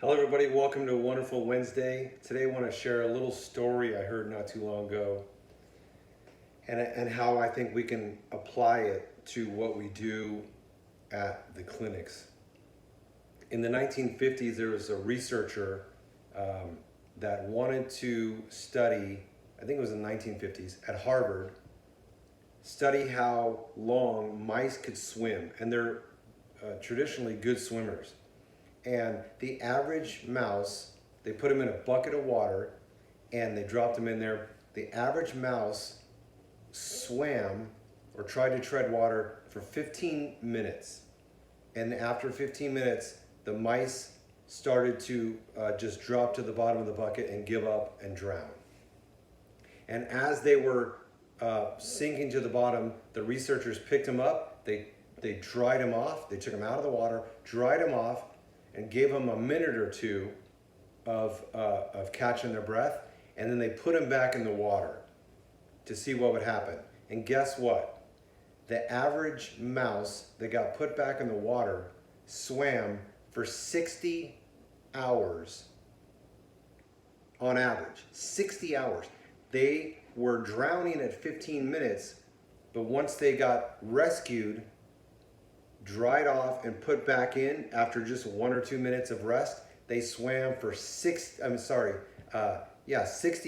Hello everybody, welcome to a wonderful Wednesday. Today I want to share a little story I heard not too long ago and how I think we can apply it to what we do at the clinics. In the 1950s, there was a researcher that wanted to study, I think it was in the 1950s, at Harvard, study how long mice could swim, and they're traditionally good swimmers. And the average mouse, they put them in a bucket of water and they dropped them in there. The average mouse swam or tried to tread water for 15 minutes. And after 15 minutes, the mice started to just drop to the bottom of the bucket and give up and drown. And as they were sinking to the bottom, the researchers picked them up, they dried them off, they took them out of the water, dried them off, and gave them a minute or two of catching their breath, and then they put them back in the water to see what would happen. And guess what? The average mouse that got put back in the water swam for 60 hours on average. 60 hours. They were drowning at 15 minutes, but once they got rescued, dried off and put back in after just 1 or 2 minutes of rest, they swam for 60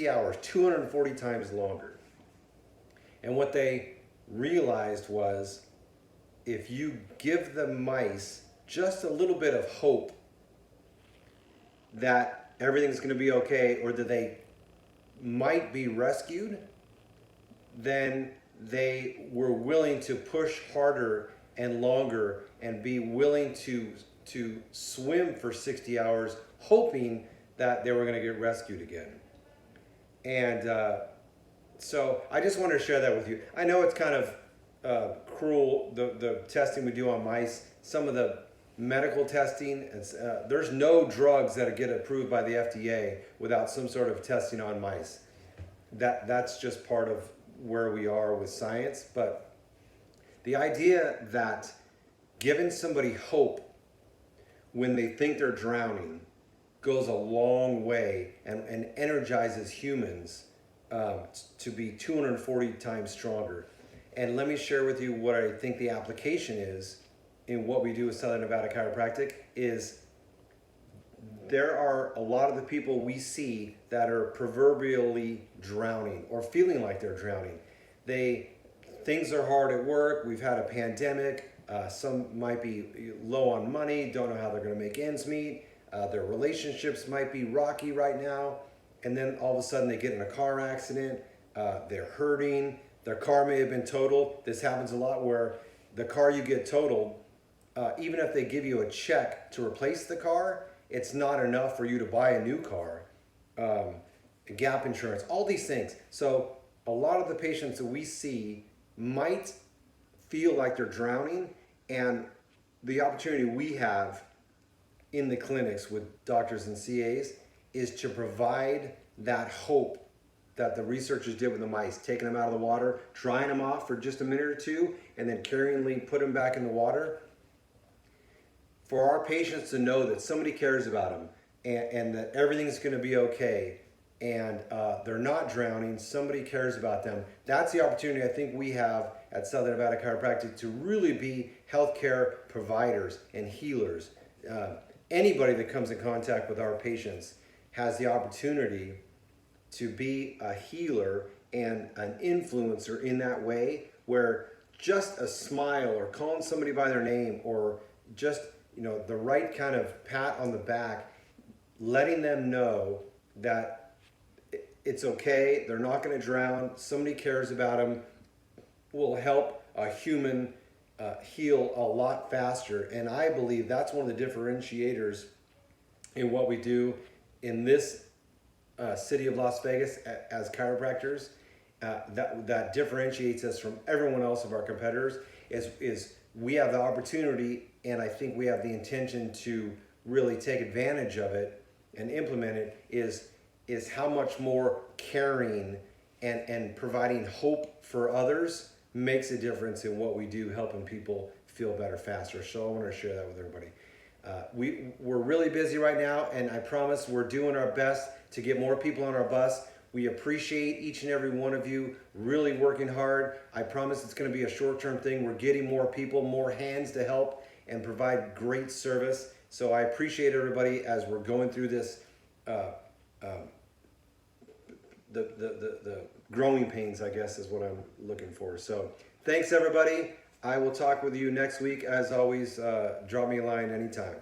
hours, 240 times longer. And what they realized was, if you give the mice just a little bit of hope that everything's going to be okay, or that they might be rescued, then they were willing to push harder and longer and be willing to swim for 60 hours, hoping that they were going to get rescued again. And so I just wanted to share that with you. I know it's kind of cruel, the testing we do on mice, some of the medical testing, there's no drugs that get approved by the FDA without some sort of testing on mice. That's just part of where we are with science. But the idea that giving somebody hope when they think they're drowning goes a long way and energizes humans to be 240 times stronger. And let me share with you what I think the application is in what we do with Southern Nevada Chiropractic. Is there are a lot of the people we see that are proverbially drowning or feeling like they're drowning. Things are hard at work. We've had a pandemic. Some might be low on money, don't know how they're going to make ends meet. Their relationships might be rocky right now. And then all of a sudden they get in a car accident. They're hurting. Their car may have been totaled. This happens a lot where the car you get totaled, even if they give you a check to replace the car, it's not enough for you to buy a new car. Gap insurance, all these things. So a lot of the patients that we see might feel like they're drowning, and the opportunity we have in the clinics with doctors and CAs is to provide that hope that the researchers did with the mice, taking them out of the water, drying them off for just a minute or two, and then carefully put them back in the water. For our patients to know that somebody cares about them and that everything's going to be okay, and they're not drowning, somebody cares about them. That's the opportunity I think we have at Southern Nevada Chiropractic to really be healthcare providers and healers. Anybody that comes in contact with our patients has the opportunity to be a healer and an influencer in that way, where just a smile or calling somebody by their name or just the right kind of pat on the back, letting them know that it's okay, they're not going to drown, somebody cares about them, will help a human heal a lot faster. And I believe that's one of the differentiators in what we do in this city of Las Vegas as chiropractors. That differentiates us from everyone else of our competitors is we have the opportunity, and I think we have the intention to really take advantage of it and implement it, is how much more caring and providing hope for others makes a difference in what we do, helping people feel better faster. So I want to share that with everybody. We're really busy right now, and I promise we're doing our best to get more people on our bus. We appreciate each and every one of you really working hard. I promise it's going to be a short-term thing. We're getting more people, more hands to help and provide great service. So I appreciate everybody as we're going through this, the growing pains, I guess, is what I'm looking for. So thanks, everybody. I will talk with you next week. As always, drop me a line anytime.